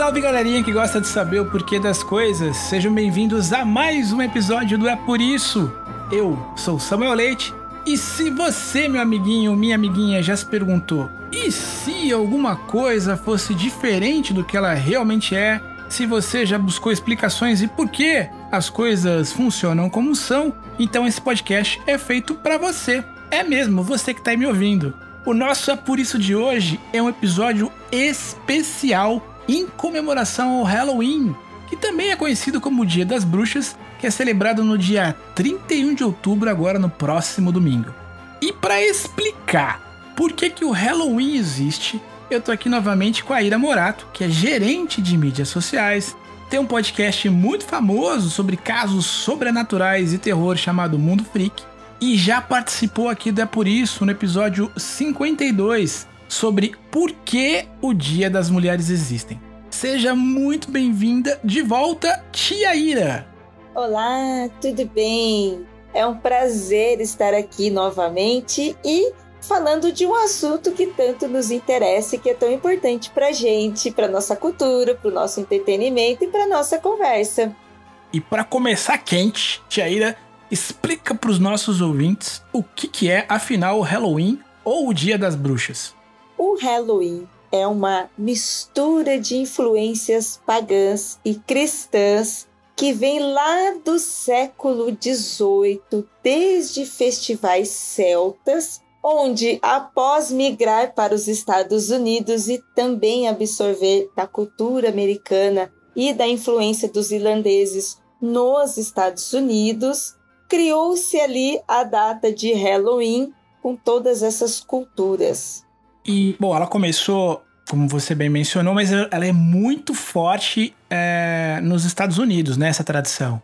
salve galerinha que gosta de saber o porquê das coisas. Sejam bem-vindos a mais um episódio do É Por Isso. Eu sou Samuel Leite e se você, meu amiguinho, minha amiguinha, já se perguntou e se alguma coisa fosse diferente do que ela realmente é, se você já buscou explicações e por que as coisas funcionam como são, então esse podcast é feito pra você. É mesmo, você que tá aí me ouvindo. O nosso É Por Isso de hoje é um episódio especial em comemoração ao Halloween, que também é conhecido como o Dia das Bruxas, que é celebrado no dia 31 de outubro, agora no próximo domingo. E para explicar por que o Halloween existe, eu tô aqui novamente com a Ira Morato, que é gerente de mídias sociais, tem um podcast muito famoso sobre casos sobrenaturais e terror chamado Mundo Freak, e já participou aqui do É Por Isso no episódio 52, sobre por que o Dia das Mulheres existem. Seja muito bem-vinda de volta, tia Ira! Olá, tudo bem? É um prazer estar aqui novamente e falando de um assunto que tanto nos interessa e que é tão importante pra gente, pra nossa cultura, pro nosso entretenimento e pra nossa conversa. E para começar quente, tia Ira, explica pros nossos ouvintes o que é, afinal, o Halloween ou o Dia das Bruxas. O Halloween é uma mistura de influências pagãs e cristãs que vem lá do século XVIII, desde festivais celtas, onde, após migrar para os Estados Unidos e também absorver da cultura americana e da influência dos irlandeses nos Estados Unidos, criou-se ali a data de Halloween com todas essas culturas. E, bom, ela começou, como você bem mencionou, mas ela é muito forte nos Estados Unidos, né, essa tradição.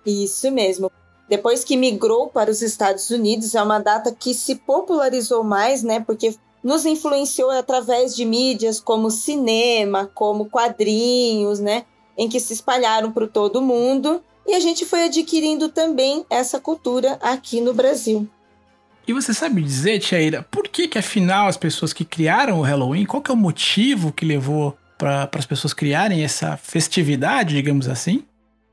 Isso mesmo. Depois que migrou para os Estados Unidos, é uma data que se popularizou mais, né, porque nos influenciou através de mídias como cinema, como quadrinhos, né, em que se espalharam por todo o mundo, e a gente foi adquirindo também essa cultura aqui no Brasil. E você sabe dizer, tia Ira, por que afinal as pessoas que criaram o Halloween, qual que é o motivo que levou para as pessoas criarem essa festividade, digamos assim?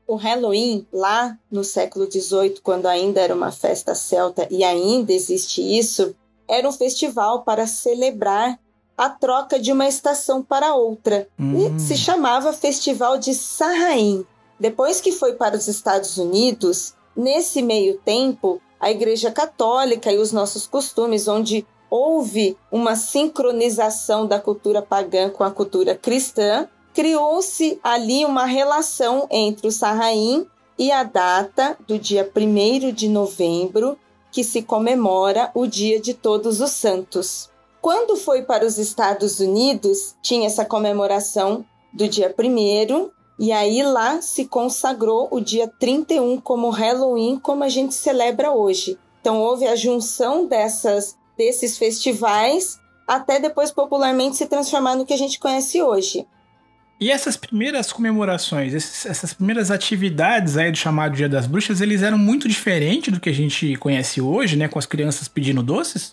O Halloween, lá no século XVIII, quando ainda era uma festa celta e ainda existe isso, era um festival para celebrar a troca de uma estação para outra. E se chamava Festival de Samhain. Depois que foi para os Estados Unidos, nesse meio tempo, a Igreja Católica e os nossos costumes, onde houve uma sincronização da cultura pagã com a cultura cristã, criou-se ali uma relação entre o Samhain e a data do dia 1º de novembro, que se comemora o Dia de Todos os Santos. Quando foi para os Estados Unidos, tinha essa comemoração do dia 1º, e aí lá se consagrou o dia 31 como Halloween, como a gente celebra hoje. Então houve a junção desses festivais, até depois popularmente se transformar no que a gente conhece hoje. E essas primeiras comemorações, essas primeiras atividades aí do chamado Dia das Bruxas, eles eram muito diferentes do que a gente conhece hoje, né? Com as crianças pedindo doces?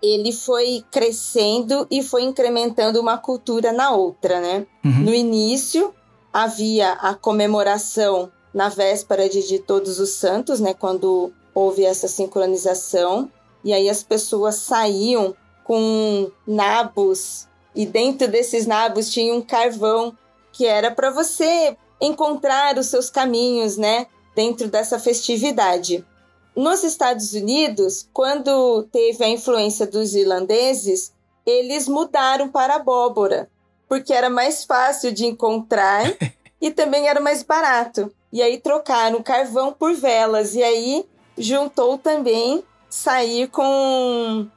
Ele foi crescendo e foi incrementando uma cultura na outra, né? No início, havia a comemoração na véspera de Dia de Todos os Santos, né? Quando houve essa sincronização. E aí as pessoas saíam com nabos. E dentro desses nabos tinha um carvão que era para você encontrar os seus caminhos, né? Dentro dessa festividade. Nos Estados Unidos, quando teve a influência dos irlandeses, eles mudaram para abóbora, porque era mais fácil de encontrar e também era mais barato. E aí trocaram carvão por velas, e aí juntou também sair com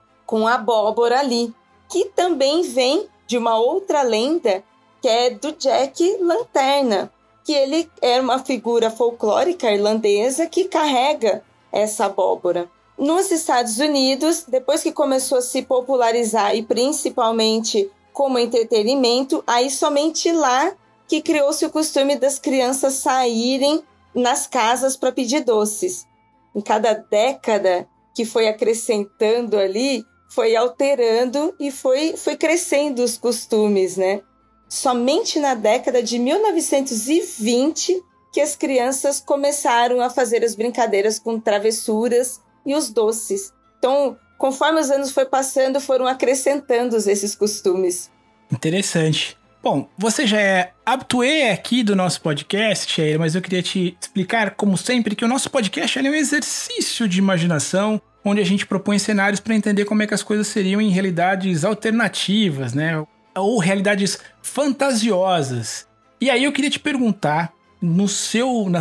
abóbora ali, que também vem de uma outra lenda, que é do Jack Lanterna, que ele é uma figura folclórica irlandesa que carrega essa abóbora. Nos Estados Unidos, depois que começou a se popularizar e principalmente como entretenimento, aí somente lá que criou-se o costume das crianças saírem nas casas para pedir doces. Em cada década que foi acrescentando ali, foi alterando e foi crescendo os costumes, né? somente na década de 1920 que as crianças começaram a fazer as brincadeiras com travessuras e os doces. Então, conforme os anos foram passando, foram acrescentando esses costumes. Interessante. Bom, você já é habitué aqui do nosso podcast, Chaira, mas eu queria te explicar, como sempre, que o nosso podcast é um exercício de imaginação, onde a gente propõe cenários para entender como é que as coisas seriam em realidades alternativas, né? Ou realidades fantasiosas. E aí eu queria te perguntar,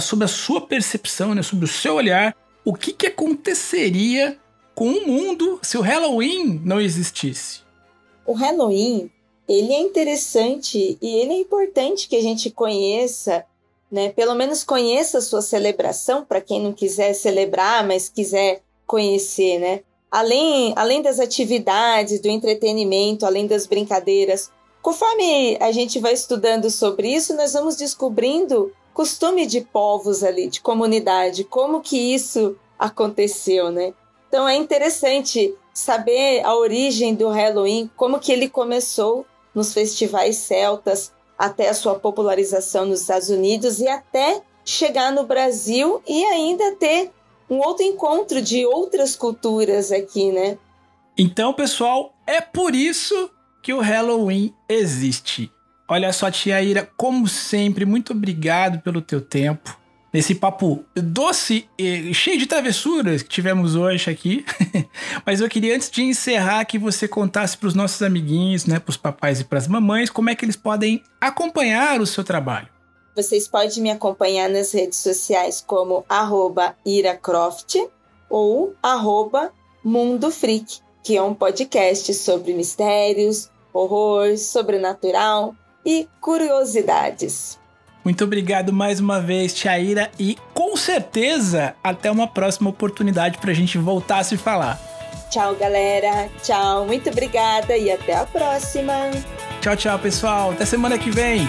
sobre a sua percepção, né, sobre o seu olhar, o que aconteceria com o mundo se o Halloween não existisse? O Halloween, ele é interessante e ele é importante que a gente conheça, né? Pelo menos conheça a sua celebração, para quem não quiser celebrar, mas quiser conhecer, né? Além das atividades, do entretenimento, além das brincadeiras. Conforme a gente vai estudando sobre isso, nós vamos descobrindo costume de povos ali, de comunidade, como que isso aconteceu, né? Então é interessante saber a origem do Halloween, como que ele começou nos festivais celtas, até a sua popularização nos Estados Unidos e até chegar no Brasil e ainda ter um outro encontro de outras culturas aqui, né? Então, pessoal, é por isso que o Halloween existe. Olha só, tia Ira, como sempre, muito obrigado pelo teu tempo. Nesse papo doce e cheio de travessuras que tivemos hoje aqui. Mas eu queria, antes de encerrar, que você contasse para os nossos amiguinhos, né, para os papais e para as mamães, como é que eles podem acompanhar o seu trabalho. Vocês podem me acompanhar nas redes sociais como @iracroft ou @mundofreak, que é um podcast sobre mistérios, horror, sobrenatural e curiosidades. Muito obrigado mais uma vez, tia Ira, e com certeza até uma próxima oportunidade para a gente voltar a se falar. Tchau, galera. Tchau, muito obrigada e até a próxima. Tchau, tchau, pessoal. Até semana que vem.